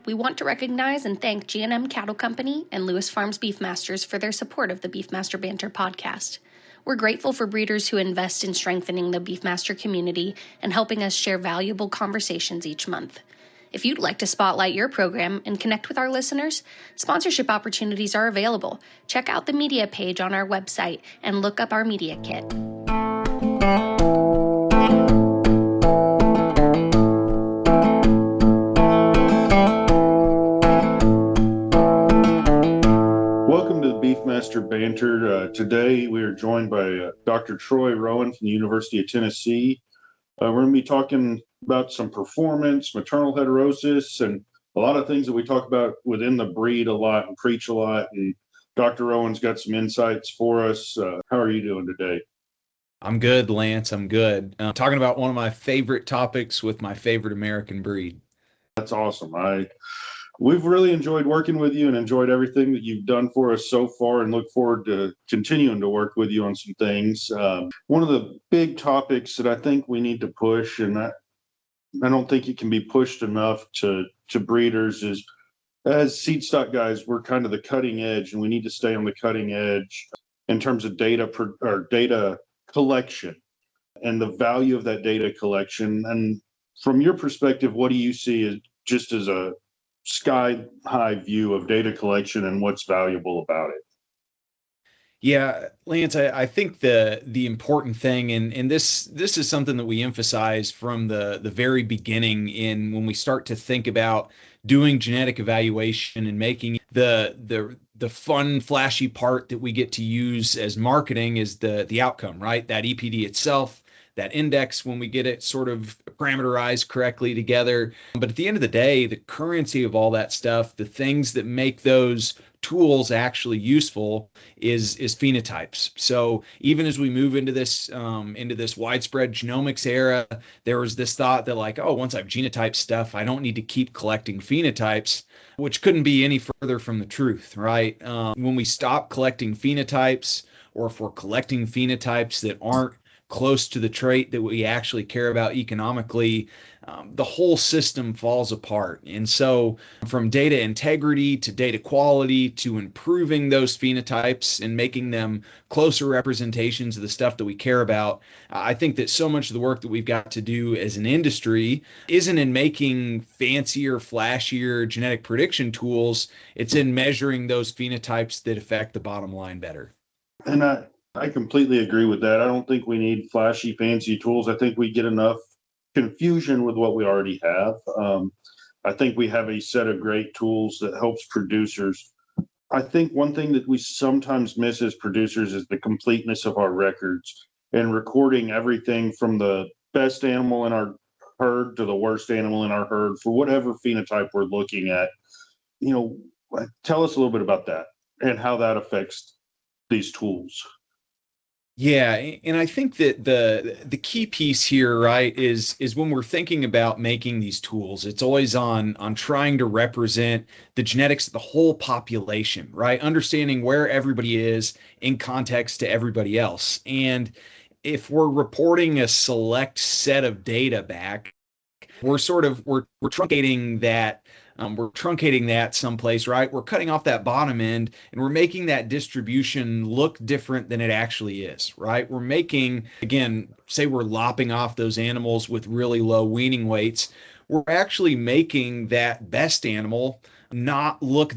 We want to recognize and thank G&M Cattle Company and Lewis Farms Beefmasters for their support of the Beefmaster Banter podcast. We're grateful for breeders who invest in strengthening the Beefmaster community and helping us share valuable conversations each month. If you'd like to spotlight your program and connect with our listeners, sponsorship opportunities are available. Check out the media page on our website and look up our media kit. Welcome to the Beefmaster Banter. Today we are joined by Dr. Troy Rowan from the University of Tennessee. We're going to be talking about some performance, maternal heterosis, and a lot of things that we talk about within the breed a lot and preach a lot. And Dr. Rowan's got some insights for us. How are you doing today? I'm good, Lance. I'm good. Talking about one of my favorite topics with my favorite American breed. That's awesome. We've really enjoyed working with you and enjoyed everything that you've done for us so far and look forward to continuing to work with you on some things. One of the big topics that I think we need to push, and I don't think it can be pushed enough to breeders, is as seed stock guys, we're kind of the cutting edge and we need to stay on the cutting edge in terms of data collection and the value of that data collection. And from your perspective, what do you see as just as a sky high view of data collection and what's valuable about it? Yeah, Lance, I think the important thing, and this is something that we emphasize from the very beginning in when we start to think about doing genetic evaluation and making the fun, flashy part that we get to use as marketing is the outcome, right? That EPD itself, that index when we get it sort of parameterized correctly together. But at the end of the day, the currency of all that stuff, the things that make those tools actually useful is phenotypes. So even as we move into this widespread genomics era, there was this thought that like, oh, once I've genotyped stuff, I don't need to keep collecting phenotypes, which couldn't be any further from the truth, right? When we stop collecting phenotypes, or if we're collecting phenotypes that aren't close to the trait that we actually care about economically, the whole system falls apart. And so from data integrity to data quality to improving those phenotypes and making them closer representations of the stuff that we care about, I think that so much of the work that we've got to do as an industry isn't in making fancier, flashier genetic prediction tools. It's in measuring those phenotypes that affect the bottom line better. And I completely agree with that. I don't think we need flashy, fancy tools. I think we get enough confusion with what we already have. I think we have a set of great tools that helps producers. I think one thing that we sometimes miss as producers is the completeness of our records and recording everything from the best animal in our herd to the worst animal in our herd for whatever phenotype we're looking at. Tell us a little bit about that and how that affects these tools. Yeah, and I think that the key piece here, right, is when we're thinking about making these tools, it's always on trying to represent the genetics of the whole population, right? Understanding where everybody is in context to everybody else. And if we're reporting a select set of data back, we're truncating that. We're truncating that someplace, right? We're cutting off that bottom end and we're making that distribution look different than it actually is, right? We're making, again, say we're lopping off those animals with really low weaning weights. We're actually making that best animal not look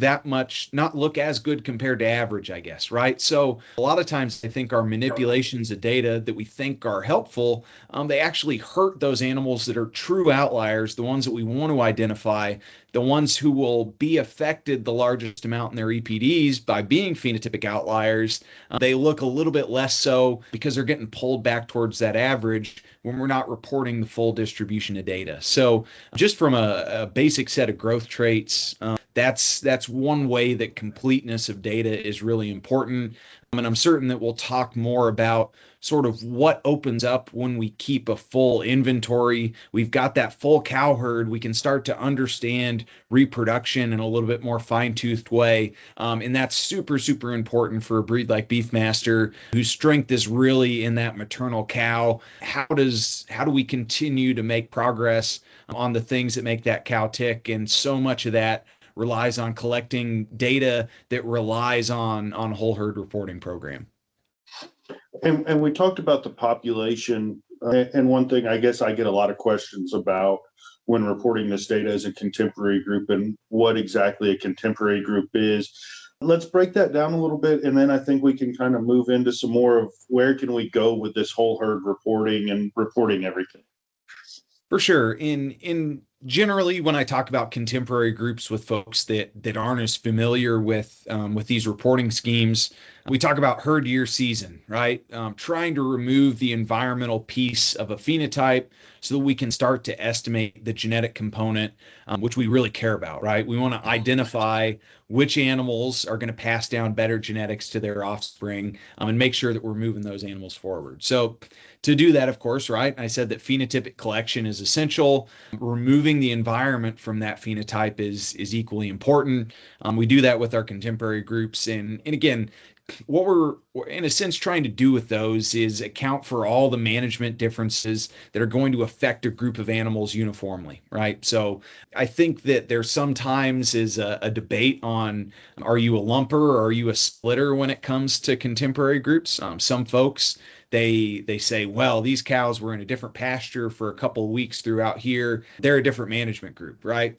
as good compared to average, I guess, right? So a lot of times I think our manipulations of data that we think are helpful, they actually hurt those animals that are true outliers, the ones that we want to identify, the ones who will be affected the largest amount in their EPDs by being phenotypic outliers. They look a little bit less so because they're getting pulled back towards that average when we're not reporting the full distribution of data. So just from a basic set of growth traits, that's one way that completeness of data is really important. And I'm certain that we'll talk more about sort of what opens up when we keep a full inventory. We've got that full cow herd. We can start to understand reproduction in a little bit more fine-toothed way. And that's super, super important for a breed like Beefmaster, whose strength is really in that maternal cow. How do we continue to make progress on the things that make that cow tick? And so much of that relies on collecting data that relies on whole herd reporting program. And we talked about the population. And one thing I guess I get a lot of questions about when reporting this data as a contemporary group and what exactly a contemporary group is. Let's break that down a little bit. And then I think we can kind of move into some more of where can we go with this whole herd reporting and reporting everything. For sure. In generally, when I talk about contemporary groups with folks that aren't as familiar with these reporting schemes, we talk about herd year season, right? Trying to remove the environmental piece of a phenotype so that we can start to estimate the genetic component, which we really care about, right? We want to identify which animals are going to pass down better genetics to their offspring, and make sure that we're moving those animals forward. So to do that, of course, right, I said that phenotypic collection is essential. Removing the environment from that phenotype is equally important. We do that with our contemporary groups. And again, what we're in a sense trying to do with those is account for all the management differences that are going to affect a group of animals uniformly, right? So I think that there sometimes is a debate on, are you a lumper or are you a splitter when it comes to contemporary groups? Some folks, they say, well, these cows were in a different pasture for a couple of weeks throughout here. They're a different management group, right?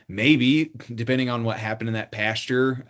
Maybe depending on what happened in that pasture,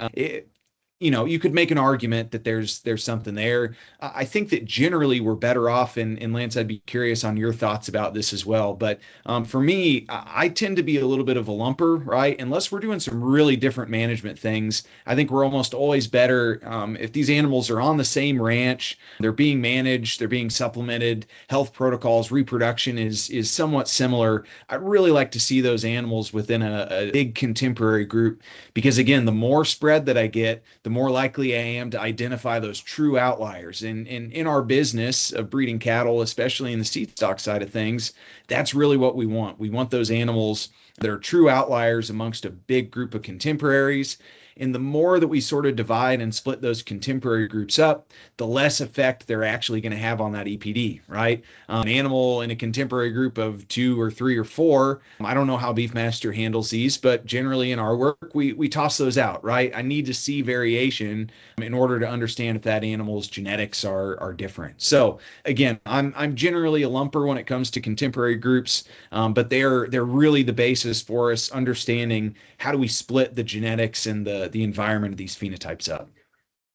you could make an argument that there's something there. I think that generally we're better off, and Lance, I'd be curious on your thoughts about this as well. But for me, I tend to be a little bit of a lumper, right? Unless we're doing some really different management things, I think we're almost always better if these animals are on the same ranch, they're being managed, they're being supplemented, health protocols, reproduction is somewhat similar. I'd really like to see those animals within a big contemporary group, because again, the more spread that I get, the more likely I am to identify those true outliers. And in our business of breeding cattle, especially in the seed stock side of things, that's really what we want. We want those animals that are true outliers amongst a big group of contemporaries. And the more that we sort of divide and split those contemporary groups up, the less effect they're actually going to have on that EPD, right? An animal in a contemporary group of 2 or 3 or 4, I don't know how Beefmaster handles these, but generally in our work, we toss those out, right? I need to see variation in order to understand if that animal's genetics are different. So again, I'm generally a lumper when it comes to contemporary groups, but they're really the basis for us understanding how do we split the genetics and the environment of these phenotypes up.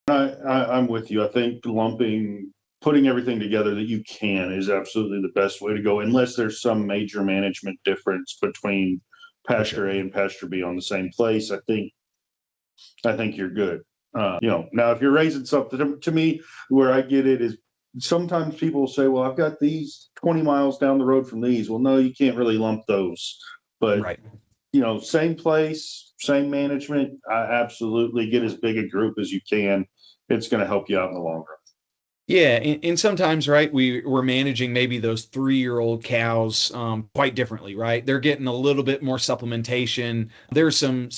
I'm with you. I think putting everything together that you can is absolutely the best way to go, unless there's some major management difference between pasture A and pasture B on the same place. I think you're good. Now if you're raising something, to me, where I get it is sometimes people will say, well, I've got these 20 miles down the road from these. Well, no, you can't really lump those, but right. Same place, same management. I absolutely get as big a group as you can. It's going to help you out in the long run. Yeah, and sometimes, right, we're managing maybe those 3-year-old cows quite differently, right? They're getting a little bit more supplementation. There's some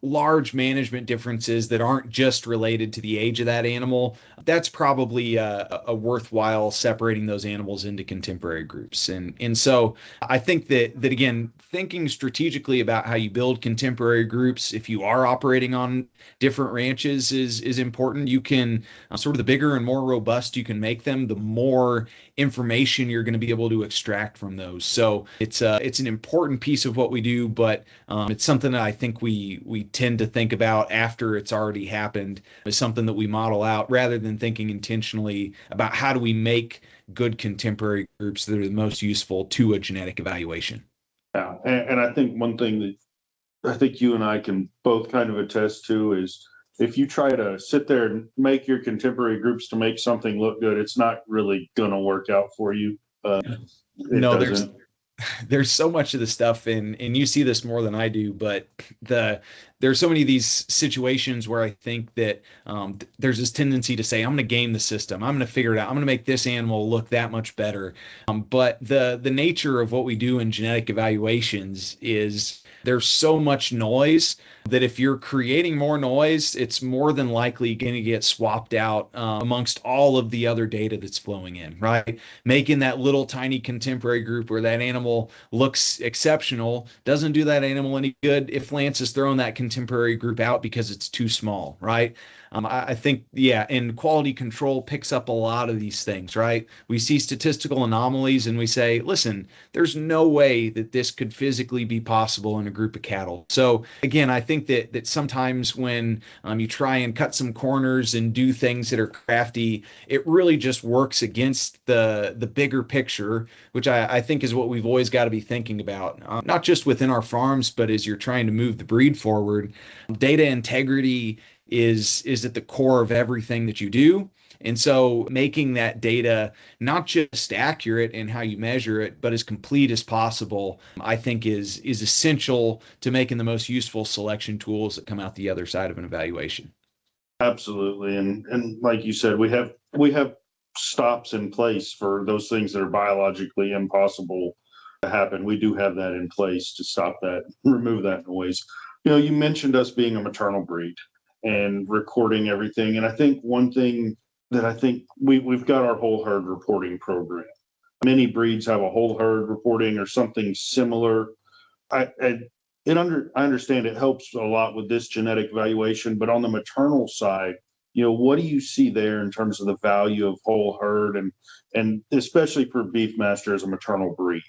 large management differences that aren't just related to the age of that animal. That's probably a worthwhile separating those animals into contemporary groups. And so I think that again, thinking strategically about how you build contemporary groups, if you are operating on different ranches, is important. You can sort of the bigger and more robust you can make them, the more information you're going to be able to extract from those. So it's an important piece of what we do, but it's something that I think we tend to think about after it's already happened, as something that we model out rather than thinking intentionally about how do we make good contemporary groups that are the most useful to a genetic evaluation. Yeah, and I think one thing that I think you and I can both kind of attest to is if you try to sit there and make your contemporary groups to make something look good, it's not really going to work out for you. It No, doesn't. there's so much of the stuff, and you see this more than I do, but there's so many of these situations where I think that there's this tendency to say, I'm going to game the system. I'm going to figure it out. I'm going to make this animal look that much better. But the nature of what we do in genetic evaluations is there's so much noise that if you're creating more noise, it's more than likely going to get swapped out amongst all of the other data that's flowing in, right? Making that little tiny contemporary group where that animal looks exceptional doesn't do that animal any good if Lance is throwing that contemporary group out because it's too small, right? I think, yeah, and quality control picks up a lot of these things, right? We see statistical anomalies and we say, listen, there's no way that this could physically be possible in a group of cattle. So again, I think that sometimes when you try and cut some corners and do things that are crafty, it really just works against the bigger picture, which I think is what we've always got to be thinking about, not just within our farms, but as you're trying to move the breed forward. Data integrity is at the core of everything that you do. And so making that data not just accurate in how you measure it, but as complete as possible, I think is essential to making the most useful selection tools that come out the other side of an evaluation. Absolutely. And like you said, we have stops in place for those things that are biologically impossible to happen. We do have that in place to stop that, remove that noise. You mentioned us being a maternal breed and recording everything. And I think one thing that I think we've got our whole herd reporting program. Many breeds have a whole herd reporting or something similar. I understand it helps a lot with this genetic evaluation, but on the maternal side, what do you see there in terms of the value of whole herd and especially for Beefmaster as a maternal breed?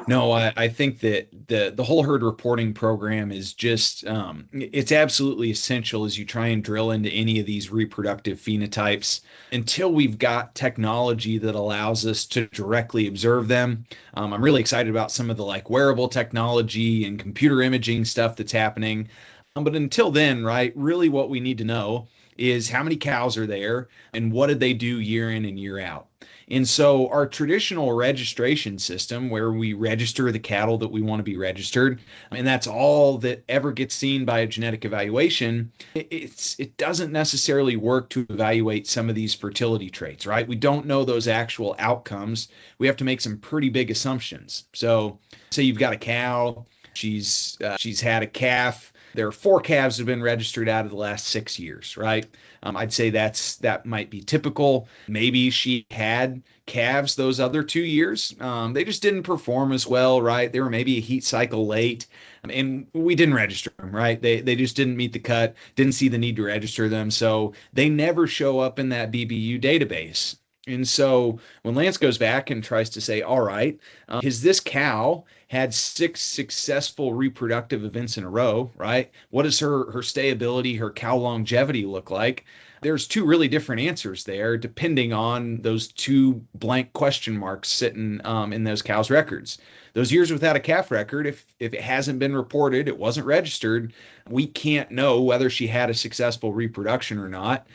No, I think that the whole herd reporting program is just it's absolutely essential as you try and drill into any of these reproductive phenotypes. Until we've got technology that allows us to directly observe them, I'm really excited about some of the like wearable technology and computer imaging stuff that's happening. But until then, right, really what we need to know is how many cows are there and what did they do year in and year out. And so our traditional registration system where we register the cattle that we want to be registered, and that's all that ever gets seen by a genetic evaluation, it doesn't necessarily work to evaluate some of these fertility traits, right? We don't know those actual outcomes. We have to make some pretty big assumptions. So say you've got a cow, she's had a calf. There are 4 calves that have been registered out of the last 6 years, right? I'd say that might be typical. Maybe she had calves those other 2 years. They just didn't perform as well, right? They were maybe a heat cycle late, and we didn't register them, right? They just didn't meet the cut, didn't see the need to register them, so they never show up in that BBU database. And so when Lance goes back and tries to say, all right, has this cow had 6 successful reproductive events in a row, right? What does her stayability, her cow longevity look like? There's 2 really different answers there, depending on those 2 blank question marks sitting in those cows' records. Those years without a calf record, if it hasn't been reported, it wasn't registered, we can't know whether she had a successful reproduction or not.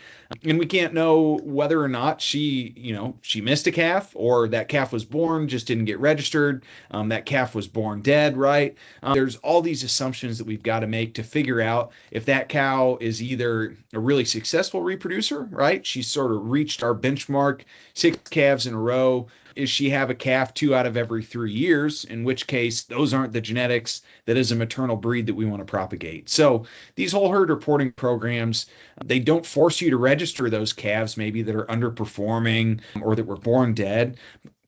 And we can't know whether or not she missed a calf or that calf was born, just didn't get registered. That calf was born dead, right? There's all these assumptions that we've got to make to figure out if that cow is either a really successful reproducer, right? She's sort of reached our benchmark, 6 calves in a row. Is she have a calf 2 out of every 3 years, in which case those aren't the genetics that is a maternal breed that we want to propagate. So these whole herd reporting programs, they don't force you to register those calves maybe that are underperforming or that were born dead,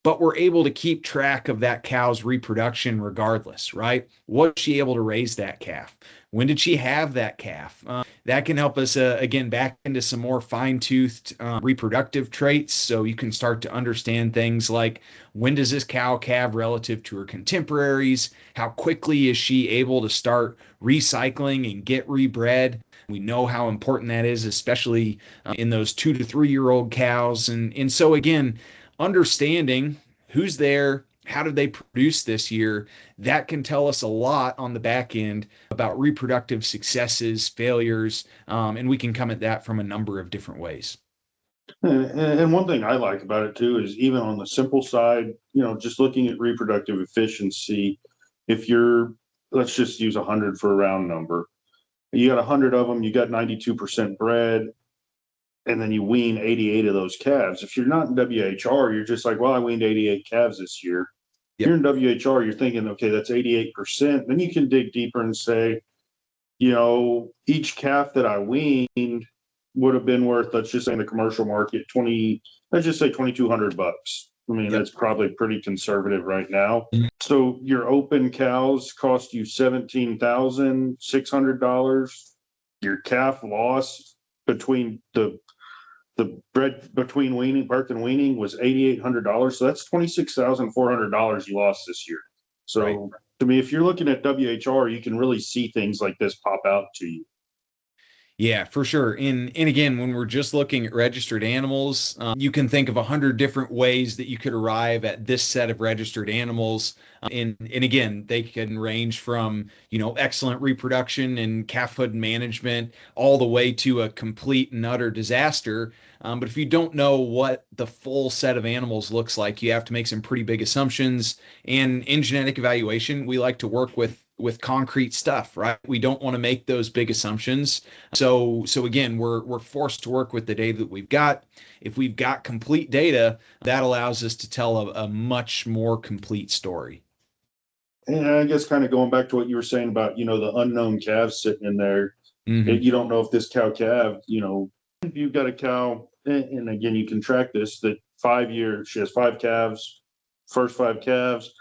but we're able to keep track of that cow's reproduction regardless, right? Was she able to raise that calf? When did she have that calf? That can help us, again, back into some more fine-toothed reproductive traits. So you can start to understand things like, when does this cow calve relative to her contemporaries? How quickly is she able to start recycling and get rebred? We know how important that is, especially in those 2 to 3 year old cows. And so again, understanding who's there, how did they produce this year, that can tell us a lot on the back end about reproductive successes, failures, and we can come at that from a number of different ways. And one thing I like about it too is even on the simple side, just looking at reproductive efficiency, if you're, let's just use 100 for a round number. You got 100 of them, you got 92% bred, and then you wean 88 of those calves. If you're not in WHR, you're just like, well, I weaned 88 calves this year. If you're in WHR, you're thinking, okay, that's 88%. Then you can dig deeper and say, each calf that I weaned would have been worth, let's just say in the commercial market, let's just say $2,200. I mean, that's probably pretty conservative right now. So your open cows cost you $17,600. Your calf loss between the bred between weaning, birth and weaning was $8,800. So that's $26,400 you lost this year. So to me, if you're looking at WHR, you can really see things like this pop out to you. Yeah, for sure. And again, when we're just looking at registered animals, you can think of 100 different ways that you could arrive at this set of registered animals. And again, they can range from, excellent reproduction and calfhood management all the way to a complete and utter disaster. But if you don't know what the full set of animals looks like, you have to make some pretty big assumptions. And in genetic evaluation, we like to work with concrete stuff, right? We don't want to make those big assumptions. So again, we're forced to work with the data that we've got. If we've got complete data, that allows us to tell a much more complete story. And I guess kind of going back to what you were saying about, the unknown calves sitting in there. Mm-hmm. You don't know if this cow calved, if you've got a cow, and again, you can track this, that 5 years, she has 5 calves, first 5 calves,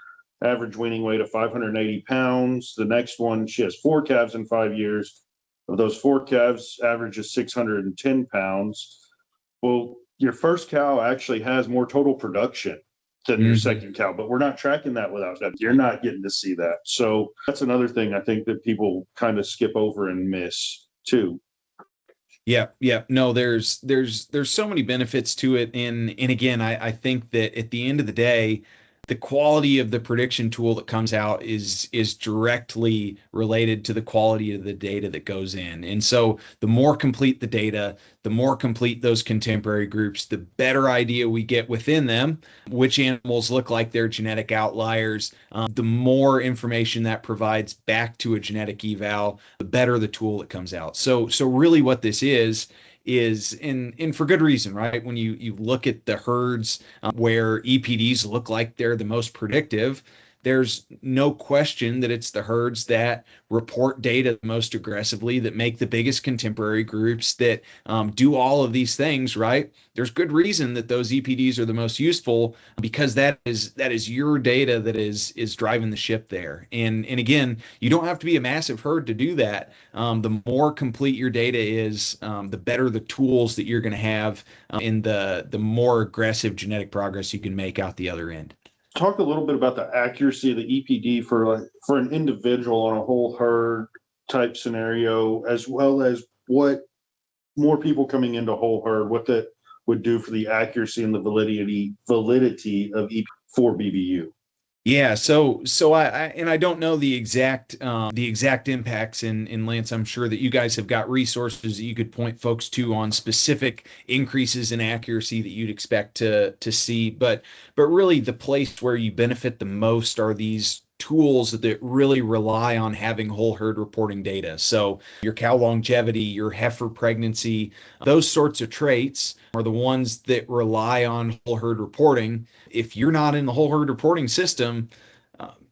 average weaning weight of 580 pounds. The next one, she has 4 calves in 5 years. Of those 4 calves, average is 610 pounds. Well, your first cow actually has more total production than your second cow, but we're not tracking that without that. You're not getting to see that. So that's another thing I think that people kind of skip over and miss too. Yeah. No, there's so many benefits to it. And again, I think that at the end of the day, the quality of the prediction tool that comes out is directly related to the quality of the data that goes in. And so the more complete the data, the more complete those contemporary groups, the better idea we get within them, which animals look like they're genetic outliers, the more information that provides back to a genetic eval, the better the tool that comes out. So really what this is and for good reason, right? When you look at the herds where EPDs look like they're the most predictive, there's no question that it's the herds that report data the most aggressively, that make the biggest contemporary groups, that do all of these things, right? There's good reason that those EPDs are the most useful, because that is your data that is driving the ship there. And again, you don't have to be a massive herd to do that. The more complete your data is, the better the tools that you're going to have, in the more aggressive genetic progress you can make out the other end. Talk a little bit about the accuracy of the EPD for an individual on a whole herd type scenario, as well as what more people coming into whole herd, what that would do for the accuracy and the validity of EP for BBU. Yeah, so I don't know the exact impacts, and Lance, I'm sure that you guys have got resources that you could point folks to on specific increases in accuracy that you'd expect to see, but really the place where you benefit the most are these tools that really rely on having whole herd reporting data. So your cow longevity, your heifer pregnancy, those sorts of traits are the ones that rely on whole herd reporting. If you're not in the whole herd reporting system,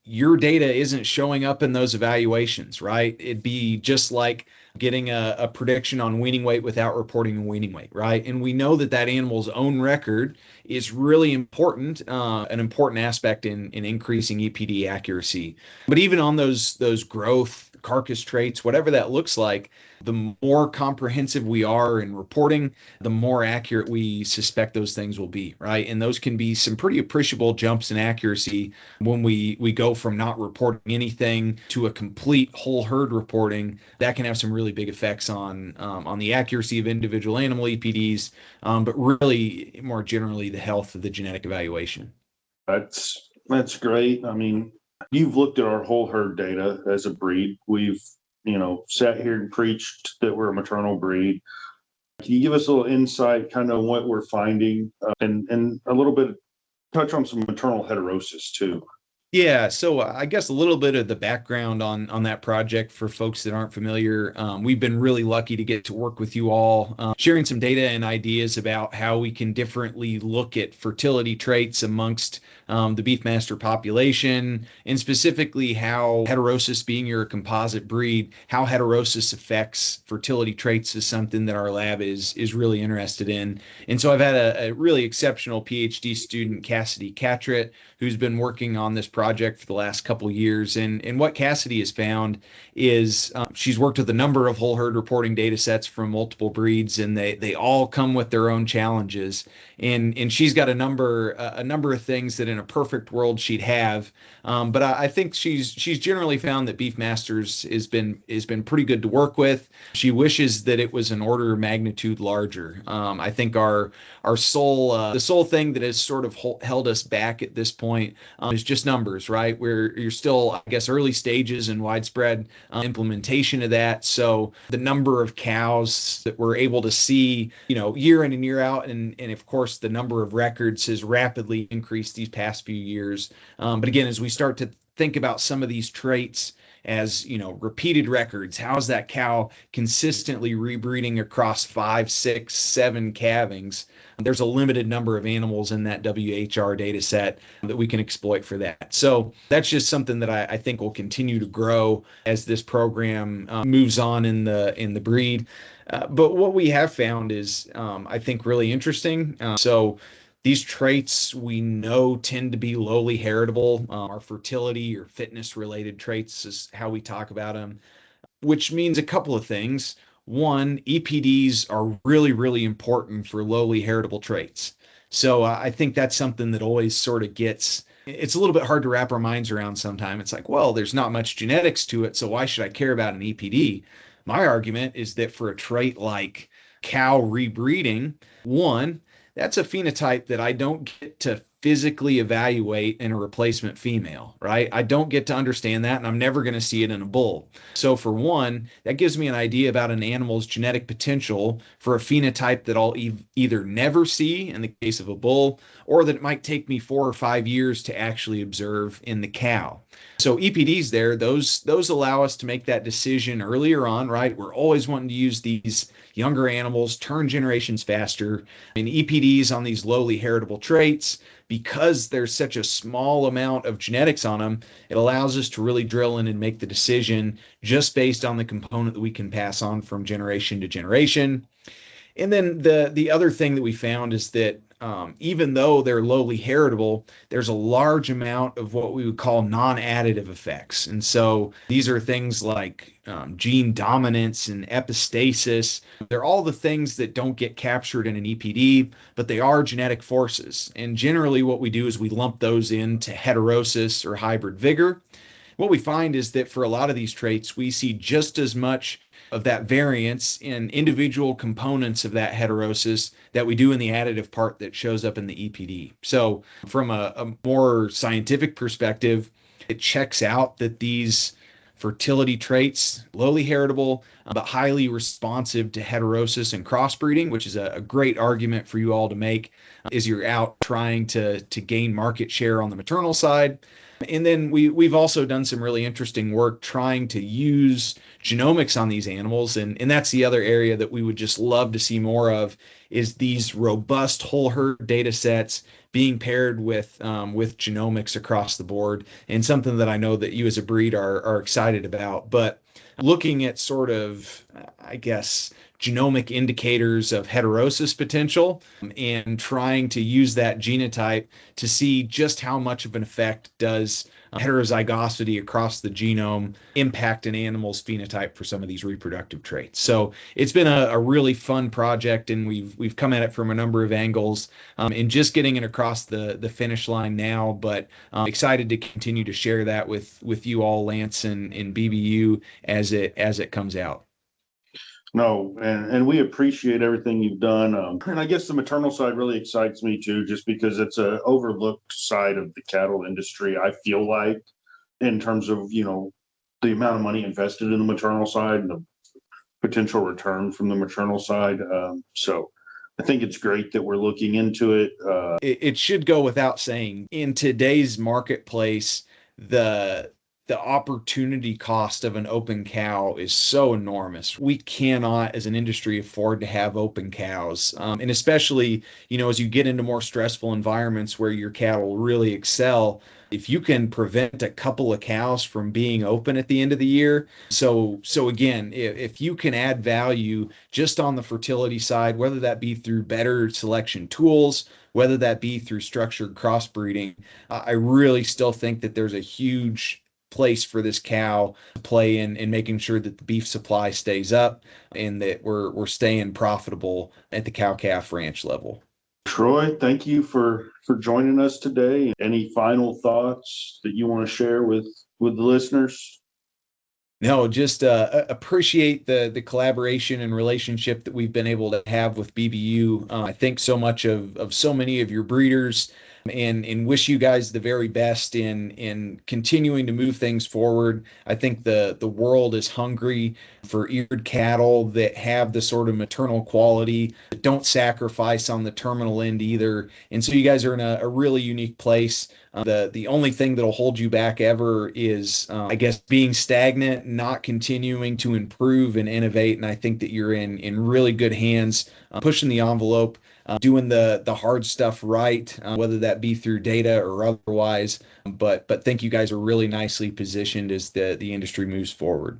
your data isn't showing up in those evaluations, right? It'd be just like getting a prediction on weaning weight without reporting weaning weight, right? And we know that animal's own record is really important, an important aspect in increasing EPD accuracy. But even on those growth, carcass traits, whatever that looks like, the more comprehensive we are in reporting, the more accurate we suspect those things will be, right? And those can be some pretty appreciable jumps in accuracy when we go from not reporting anything to a complete whole herd reporting. That can have some really big effects on the accuracy of individual animal EPDs, but really more generally the health of the genetic evaluation. That's great. I mean, you've looked at our whole herd data as a breed. We've sat here and preached that we're a maternal breed. Can you give us a little insight, kind of what we're finding, and a little bit touch on some maternal heterosis too? Yeah, so I guess a little bit of the background on that project for folks that aren't familiar. We've been really lucky to get to work with you all, sharing some data and ideas about how we can differently look at fertility traits amongst the Beefmaster population, and specifically how heterosis, being your composite breed, how heterosis affects fertility traits is something that our lab is really interested in. And so I've had a really exceptional PhD student, Cassidy Catrett, who's been working on this project for the last couple years. And what Cassidy has found is she's worked with a number of whole herd reporting data sets from multiple breeds, and they all come with their own challenges. And she's got a number of things that in a perfect world she'd have. But I think she's generally found that Beefmasters has been pretty good to work with. She wishes that it was an order of magnitude larger. I think the sole thing that has sort of held us back at this point is just numbers, right? Where you're still, I guess, early stages and widespread implementation of that. So the number of cows that we're able to see, year in and year out, and of course the number of records has rapidly increased these past few years. But again, as we start to think about some of these traits as repeated records, how's that cow consistently rebreeding across 5, 6, 7 calvings? There's a limited number of animals in that WHR data set that we can exploit for that. So that's just something that I think will continue to grow as this program moves on in the breed. But what we have found is, I think, really interesting. So these traits we know tend to be lowly heritable. Our fertility or fitness related traits is how we talk about them, which means a couple of things. One, EPDs are really, really important for lowly heritable traits. So I think that's something that always sort of it's a little bit hard to wrap our minds around sometimes. It's like, well, there's not much genetics to it, so why should I care about an EPD? My argument is that for a trait like cow rebreeding, one, that's a phenotype that I don't get to physically evaluate in a replacement female, right? I don't get to understand that, and I'm never going to see it in a bull. So for one, that gives me an idea about an animal's genetic potential for a phenotype that I'll either never see in the case of a bull, or that it might take me 4 or 5 years to actually observe in the cow. So EPDs there, those allow us to make that decision earlier on, right? We're always wanting to use these younger animals, turn generations faster. EPDs on these lowly heritable traits, because there's such a small amount of genetics on them, it allows us to really drill in and make the decision just based on the component that we can pass on from generation to generation. And then the other thing that we found is that even though they're lowly heritable, there's a large amount of what we would call non-additive effects. And so these are things like gene dominance and epistasis. They're all the things that don't get captured in an EPD, but they are genetic forces. And generally what we do is we lump those into heterosis or hybrid vigor. What we find is that for a lot of these traits, we see just as much of that variance in individual components of that heterosis that we do in the additive part that shows up in the EPD. So from a more scientific perspective, it checks out that these fertility traits, lowly heritable, but highly responsive to heterosis and crossbreeding, which is a great argument for you all to make as you're out trying to gain market share on the maternal side. And then we've also done some really interesting work trying to use genomics on these animals. And that's the other area that we would just love to see more of, is these robust whole herd data sets being paired with genomics across the board, and something that I know that you as a breed are excited about. But looking at sort of, I guess, genomic indicators of heterosis potential and trying to use that genotype to see just how much of an effect does heterozygosity across the genome impact an animal's phenotype for some of these reproductive traits. So it's been a really fun project, and we've come at it from a number of angles, and just getting it across the finish line now, but excited to continue to share that with you all, Lance and BBU, as it comes out. No, and we appreciate everything you've done. And I guess the maternal side really excites me too, just because it's an overlooked side of the cattle industry, I feel like, in terms of, the amount of money invested in the maternal side and potential return from the maternal side. So I think it's great that we're looking into it. It should go without saying, in today's marketplace, the opportunity cost of an open cow is so enormous. We cannot, as an industry, afford to have open cows. And especially, as you get into more stressful environments where your cattle really excel, if you can prevent a couple of cows from being open at the end of the year. So again, if you can add value just on the fertility side, whether that be through better selection tools, whether that be through structured crossbreeding, I really still think that there's a huge place for this cow to play in making sure that the beef supply stays up and that we're staying profitable at the cow-calf ranch level. Troy, thank you for joining us today. Any final thoughts that you want to share with the listeners? No, just appreciate the collaboration and relationship that we've been able to have with BBU. I think so much of so many of your breeders, and wish you guys the very best in continuing to move things forward. I think the world is hungry for eared cattle that have the sort of maternal quality, that don't sacrifice on the terminal end either. And so you guys are in a really unique place. The only thing that'll hold you back ever is, I guess, being stagnant, not continuing to improve and innovate. And I think that you're in really good hands, pushing the envelope, doing the hard stuff right, whether that be through data or otherwise. But think you guys are really nicely positioned as the industry moves forward.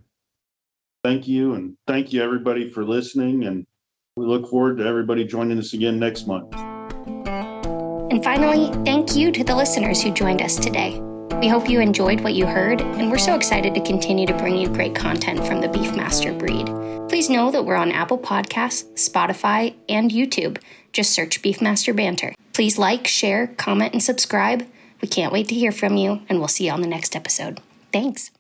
Thank you, and thank you everybody for listening. And we look forward to everybody joining us again next month. And finally, thank you to the listeners who joined us today. We hope you enjoyed what you heard, and we're so excited to continue to bring you great content from the Beefmaster breed. Please know that we're on Apple Podcasts, Spotify, and YouTube. Just search Beefmaster Banter. Please like, share, comment, and subscribe. We can't wait to hear from you, and we'll see you on the next episode. Thanks.